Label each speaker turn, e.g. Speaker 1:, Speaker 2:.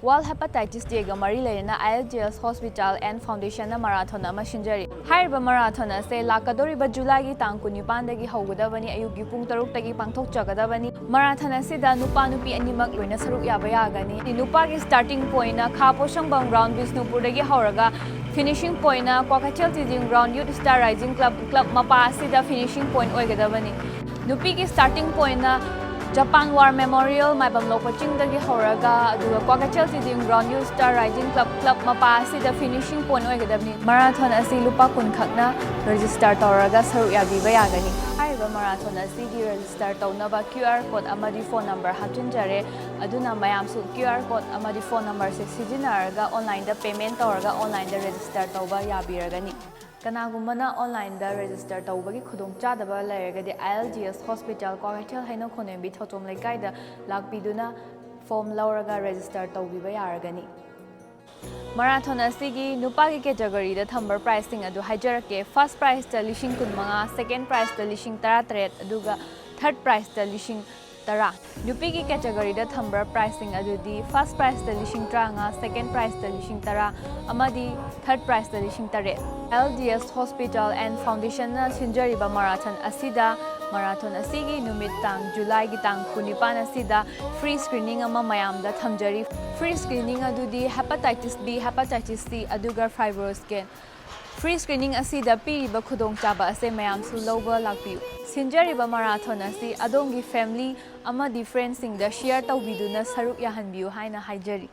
Speaker 1: World Hepatitis Day ga mari leina Ilds Hospital and Foundation na marathon ama shinjari. Haiba marathon ase lakadori ba July gi tang 19 dagi haugadabani ayugi pung 6 dagi pangthok chagadabani. Marathon ase da nupa nupi animak loina saruk yaba yagani. Nupa gi starting point na Khaposhangbam ground Bisnupur dagi hauraga finishing point na Kwakatel Teaching Ground Youth Star Rising Club mapa ase da finishing point oigadabani. Nupi gi starting point na Japan War Memorial Maibam Lokaching dagi hauraga aduga Kwakatel Teaching Ground Youth Star Rising Club mapa ase da finishing point oigadabani. Marathon ase lupa kun khakna register tawraga saruk yabiba yagani. Haiba marathon ase gi register tawnaba QR code amadi phone number hapchinjare aduna mayamsu QR code amadi phone number se sijinaraga online da payment tawraga online da register tawba yabiragani. Kanagumana online da register tawbagi khudong chadaba lairagadi Ilds Hospital Kwakatel haino khonembi thotom laikai da lakpiduna form lauraga register tawbiba yaragani. Marathon asigi nupagi category da thumber pricing adu haijarake first prize da lishing kunmanga second prize da lishing 13 aduga third prize da lishing tara. Nupigi category da thumber pricing adudi first prize da lishing tranga second prize da lishing tara amadi third prize da lishing tare. Ilds Hospital and Foundation na sinjariba marathon asida marathon asigi numit tang July gi tang 19 asida free screening ama mayam da thamjari. Free screening adudi hepatitis B, hepatitis C aduga fibroscan. Free screening asida piriba khudong chaba ase mayam su loba lakpiu. Sinjariba marathon asi adongi family ama friends sing da share tawbiduna saruk yahanbiu haina haijari.